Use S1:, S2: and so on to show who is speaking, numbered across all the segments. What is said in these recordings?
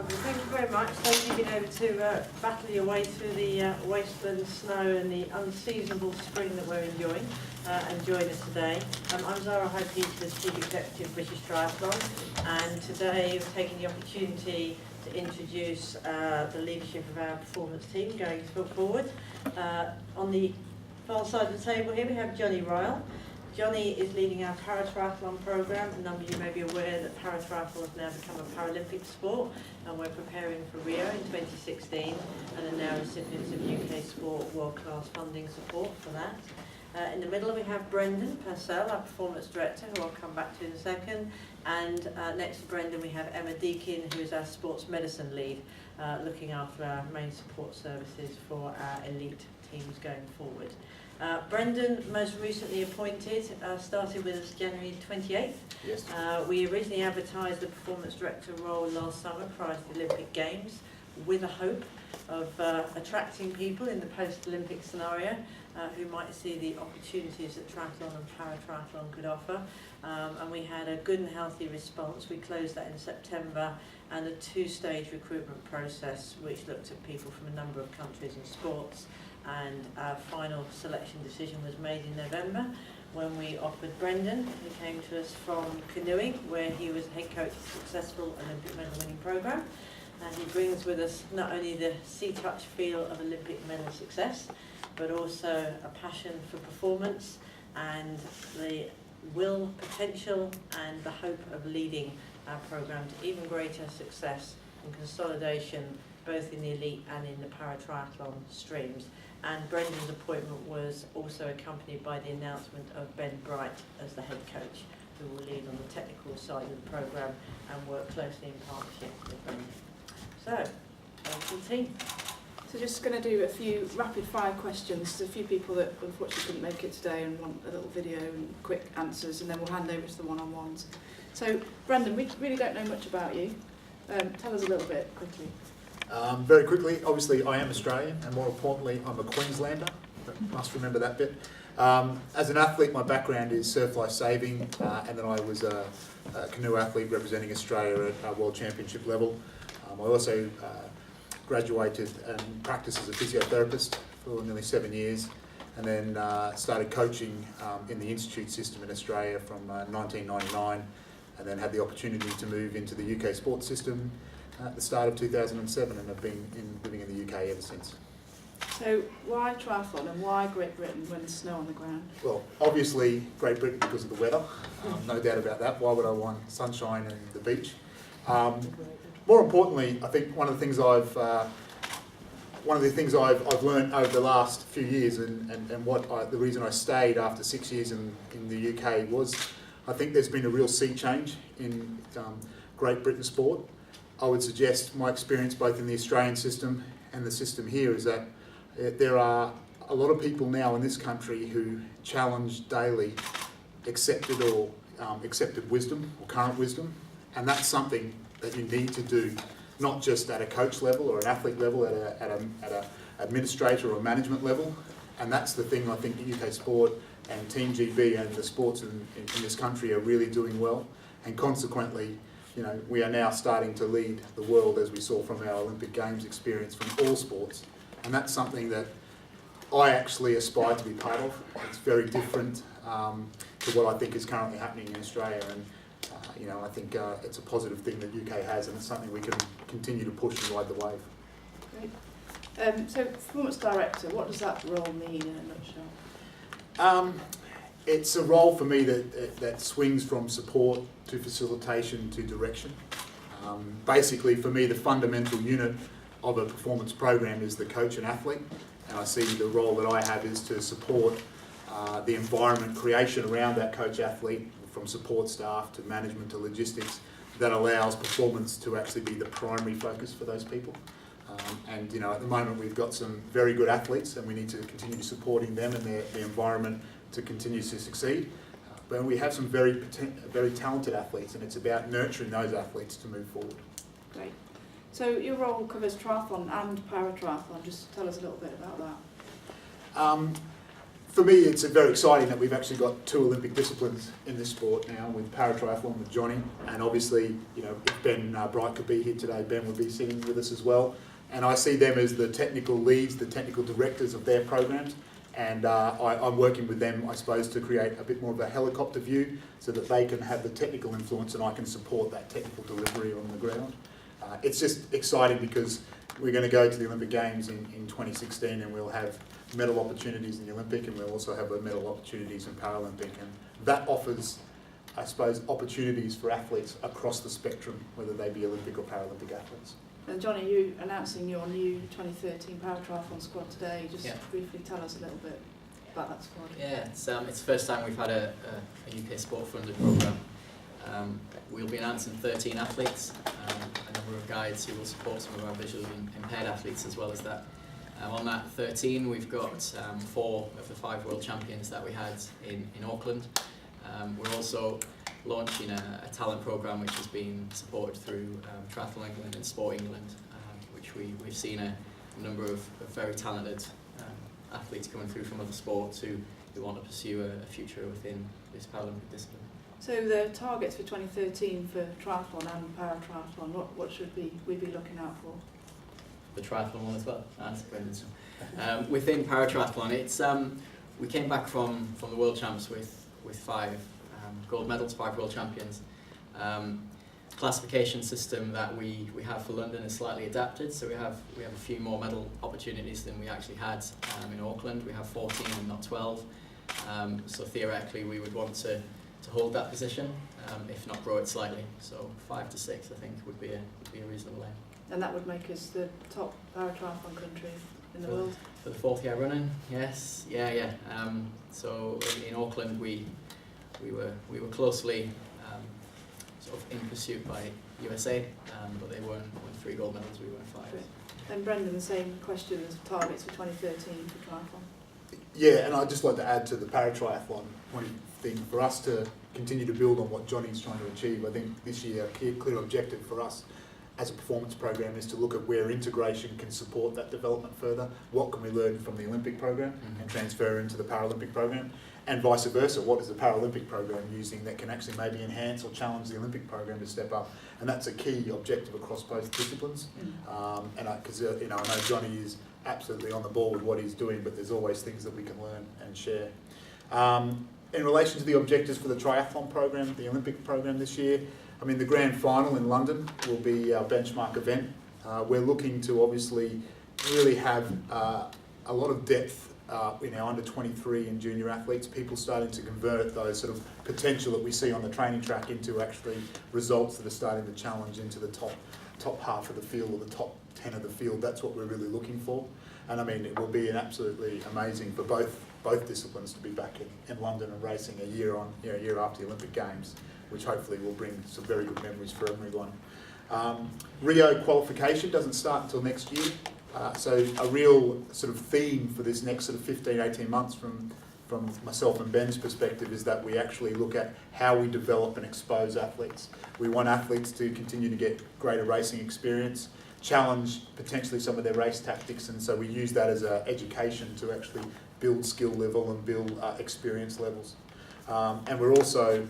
S1: Lovely. Thank you very much. Thank you for being able to battle your way through the wasteland snow and the unseasonable spring that we're enjoying and join us today. I'm Zara High-Peter, Chief Executive of British Triathlon, and today we're taking the opportunity to introduce the leadership of our performance team going forward. On the far side of the table here we have Jonny Riall. Jonny is leading our para-triathlon programme. A number of you may be aware that para-triathlon has now become a Paralympic sport, and we're preparing for Rio in 2016 and are now recipients of UK Sport world-class funding support for that. In the middle we have Brendan Purcell, our Performance Director, who I'll come back to in a second. And next to Brendan we have Emma Deakins, who is our Sports Medicine Lead, looking after our main support services for our elite teams going forward. Brendan, most recently appointed, started with us January 28th.
S2: Yes.
S1: We originally advertised the Performance Director role last summer prior to the Olympic Games with a hope of attracting people in the post-Olympic scenario who might see the opportunities that triathlon and para-triathlon could offer. And we had a good and healthy response. We closed that in September, and a two-stage recruitment process which looked at people from a number of countries and sports. And our final selection decision was made in November when we offered Brendan, who came to us from canoeing, where he was head coach of a successful Olympic medal winning programme. And he brings with us not only the sea-touch feel of Olympic medal success, but also a passion for performance and the will, potential and the hope of leading our programme to even greater success and consolidation both in the elite and in the para-triathlon streams. And Brendan's appointment was also accompanied by the announcement of Ben Bright as the head coach, who will lead on the technical side of the programme and work closely in partnership with Brendan. So, welcome team.
S3: So just going to do a few rapid fire questions. There's a few people that unfortunately couldn't make it today and want a little video and quick answers, and then we'll hand over to the one-on-ones. So Brendan, we really don't know much about you. Tell us a little bit quickly.
S2: Very quickly, obviously I am Australian, and more importantly I'm a Queenslander. Must remember that bit. As an athlete, my background is surf life saving, and then I was a canoe athlete representing Australia at World Championship level. I also graduated and practiced as a physiotherapist for nearly 7 years, and then started coaching in the institute system in Australia from 1999, and then had the opportunity to move into the UK sports system at the start of 2007, and have been living in the UK ever since.
S3: So why triathlon and why Great Britain when there's snow on the ground?
S2: Well, obviously Great Britain because of the weather, no doubt about that. Why would I want sunshine and the beach? More importantly, I think one of the things I've learned over the last few years, and the reason I stayed after 6 years in the UK was, I think there's been a real sea change in Great Britain sport. I would suggest my experience both in the Australian system and the system here is that there are a lot of people now in this country who challenge daily accepted wisdom or current wisdom, and that's something that you need to do, not just at a coach level or an athlete level, at an administrator or management level. And that's the thing I think UK Sport and Team GB and the sports in this country are really doing well, and consequently, you know, we are now starting to lead the world, as we saw from our Olympic Games experience, from all sports. And that's something that I actually aspire to be part of. It's very different to what I think is currently happening in Australia. And you know, I think it's a positive thing that UK has, and it's something we can continue to push and ride the wave.
S3: Great. So Performance Director, what does that role mean in a nutshell?
S2: It's a role for me that swings from support to facilitation to direction. Basically, for me, the fundamental unit of a performance program is the coach and athlete, and I see the role that I have is to support the environment creation around that coach athlete, from support staff to management to logistics, that allows performance to actually be the primary focus for those people. And you know, at the moment we've got some very good athletes, and we need to continue supporting them and their environment to continue to succeed. But we have some very talented athletes, and it's about nurturing those athletes to move forward.
S3: Great. So your role covers triathlon and para-triathlon. Just tell us a little bit about that.
S2: For me, it's very exciting that we've actually got 2 Olympic disciplines in this sport now, with paratriathlon with Jonny, and obviously, if Ben Bright could be here today, Ben would be sitting with us as well. And I see them as the technical leads, the technical directors of their programs, and I'm working with them, I suppose, to create a bit more of a helicopter view so that they can have the technical influence and I can support that technical delivery on the ground. It's just exciting because we're going to go to the Olympic Games in 2016, and we'll have medal opportunities in the Olympic, and we'll also have medal opportunities in Paralympic, and that offers, I suppose, opportunities for athletes across the spectrum, whether they be Olympic or Paralympic athletes.
S3: And Jonny, you announcing your new 2013 paratriathlon squad today. Just briefly tell us a little bit about that squad.
S4: Yeah, it's the first time we've had a UK sport-funded programme. We'll be announcing 13 athletes, a number of guides who will support some of our visually impaired athletes as well as that. On that 13, we've got 4 of the 5 world champions that we had in Auckland. We're also launching a talent programme which has been supported through Triathlon England and Sport England, which we've seen a number of very talented athletes coming through from other sports who want to pursue a future within this Paralympic discipline.
S3: So the targets for 2013 for triathlon and paratriathlon, what should we be looking out for?
S4: The triathlon one as well. That's Brendan's. Within paratriathlon, it's we came back from the World Champs with 5 gold medals, 5 world champions. Classification system that we have for London is slightly adapted, so we have a few more medal opportunities than we actually had in Auckland. We have 14 and not 12. So theoretically, we would want to hold that position, if not grow it slightly. So 5 to 6, I think, would be a reasonable aim.
S3: And that would make us the top paratriathlon country in the world?
S4: For the 4th year running, yes, yeah. So in Auckland, we were closely sort of in pursuit by USA, but they won 3 gold medals, we won 5.
S3: And Brendan, the same question as targets for 2013 for triathlon?
S2: Yeah, and I'd just like to add to the paratriathlon one thing, for us to continue to build on what Jonny's trying to achieve. I think this year a clear objective for us as a performance program is to look at where integration can support that development further. What can we learn from the Olympic program and transfer into the Paralympic program, and vice versa? What is the Paralympic program using that can actually maybe enhance or challenge the Olympic program to step up? And that's a key objective across both disciplines. And because I know Jonny is absolutely on the ball with what he's doing, but there's always things that we can learn and share. In relation to the objectives for the triathlon program, the Olympic program this year, I mean, the grand final in London will be our benchmark event. We're looking to obviously really have a lot of depth in our under 23 and junior athletes, people starting to convert those sort of potential that we see on the training track into actually results that are starting to challenge into the top half of the field, or the top 10 of the field. That's what we're really looking for. And I mean, it will be an absolutely amazing for both disciplines to be back in London and racing a year after the Olympic Games, which hopefully will bring some very good memories for everyone. Rio qualification doesn't start until next year, so a real sort of theme for this next sort of 15, 18 months from myself and Ben's perspective is that we actually look at how we develop and expose athletes. We want athletes to continue to get greater racing experience, challenge potentially some of their race tactics, and so we use that as an education to actually build skill level and build experience levels. And we're also,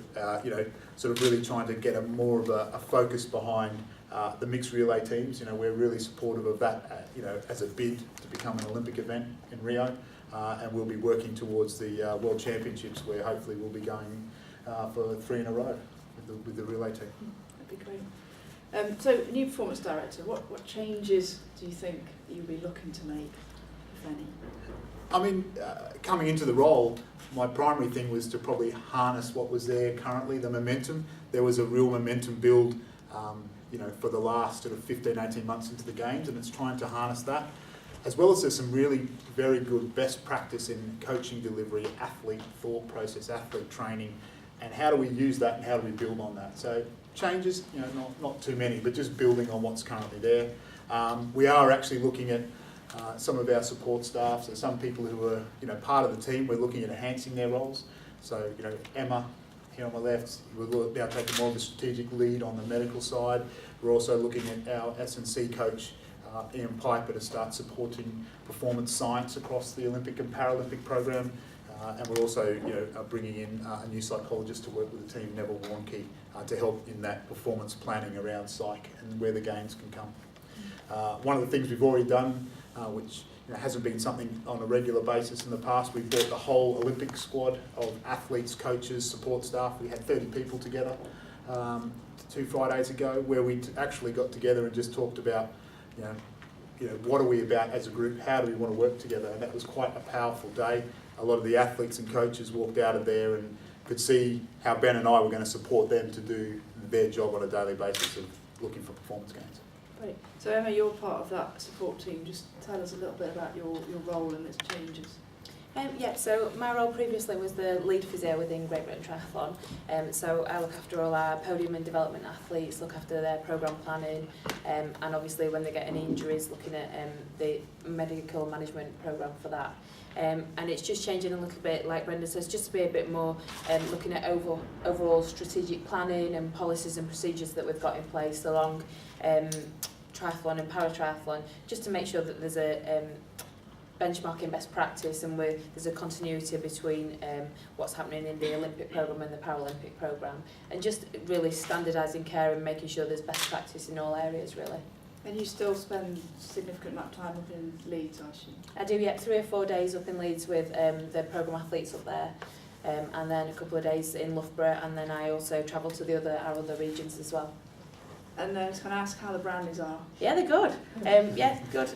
S2: sort of really trying to get more of a focus behind the mixed relay teams. We're really supportive of that, as a bid to become an Olympic event in Rio, and we'll be working towards the World Championships, where hopefully we'll be going for 3 in a row with the relay team.
S3: That'd be great. So, new performance director, what changes do you think you'll be looking to make, if any?
S2: I mean, coming into the role, my primary thing was to probably harness what was there currently, the momentum. There was a real momentum build, for the last sort of 15, 18 months into the Games, and it's trying to harness that. As well as there's some really very good best practice in coaching delivery, athlete thought process, athlete training, and how do we use that and how do we build on that? So changes, not too many, but just building on what's currently there. We are actually looking at some of our support staff, so some people who are part of the team, we're looking at enhancing their roles. So, Emma, here on my left, will now take more of a strategic lead on the medical side. We're also looking at our S&C coach, Ian Piper, to start supporting performance science across the Olympic and Paralympic program. And we're also bringing in a new psychologist to work with the team, Neville Warnke, to help in that performance planning around psych and where the gains can come. One of the things we've already done, which hasn't been something on a regular basis in the past, we brought the whole Olympic squad of athletes, coaches, support staff. We had 30 people together 2 Fridays ago, where we actually got together and just talked about, what are we about as a group? How do we want to work together? And that was quite a powerful day. A lot of the athletes and coaches walked out of there and could see how Ben and I were going to support them to do their job on a daily basis of looking for performance gains.
S3: Great. So Emma, you're part of that support team. Just tell us a little bit about your role and its changes.
S5: Yeah, so my role previously was the lead physio within Great Britain Triathlon. So I look after all our podium and development athletes, look after their programme planning, and obviously when they get any injuries, looking at the medical management programme for that. And it's just changing a little bit, like Brendan says, just to be a bit more looking at overall strategic planning and policies and procedures that we've got in place along triathlon and para-triathlon, just to make sure that there's a benchmarking best practice and there's a continuity between what's happening in the Olympic programme and the Paralympic programme, and just really standardising care and making sure there's best practice in all areas really.
S3: And you still spend a significant amount of time up in Leeds, I assume?
S5: I do, yeah, 3 or 4 days up in Leeds with the programme athletes up there, and then a couple of days in Loughborough, and then I also travel to our other regions as well.
S3: And then I was going to ask how the brownies are.
S5: Yeah, they're good. Yeah, good.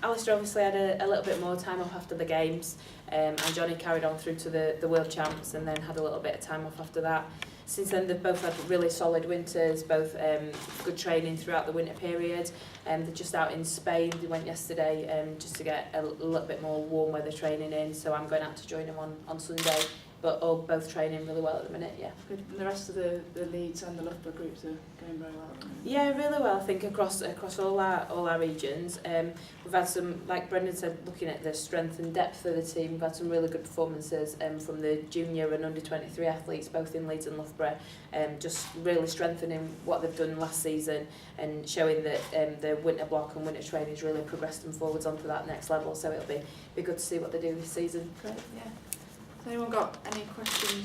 S5: Alistair obviously had a little bit more time off after the games, and Jonny carried on through to the World Champs and then had a little bit of time off after that. Since then, they've both had really solid winters, both good training throughout the winter period. They're just out in Spain. They went yesterday just to get a little bit more warm weather training in, so I'm going out to join them on Sunday. But both training really well at the minute, yeah.
S3: Good. And the rest of the Leeds and the Loughborough groups are going very well at the moment?
S5: Yeah, really well. I think across all our regions. We've had some, like Brendan said, looking at the strength and depth of the team, we've had some really good performances from the junior and under-23 athletes, both in Leeds and Loughborough, just really strengthening what they've done last season and showing that the winter block and winter training has really progressed them forwards onto that next level. So it'll be good to see what they do this season.
S3: Great, yeah. Has anyone got any questions?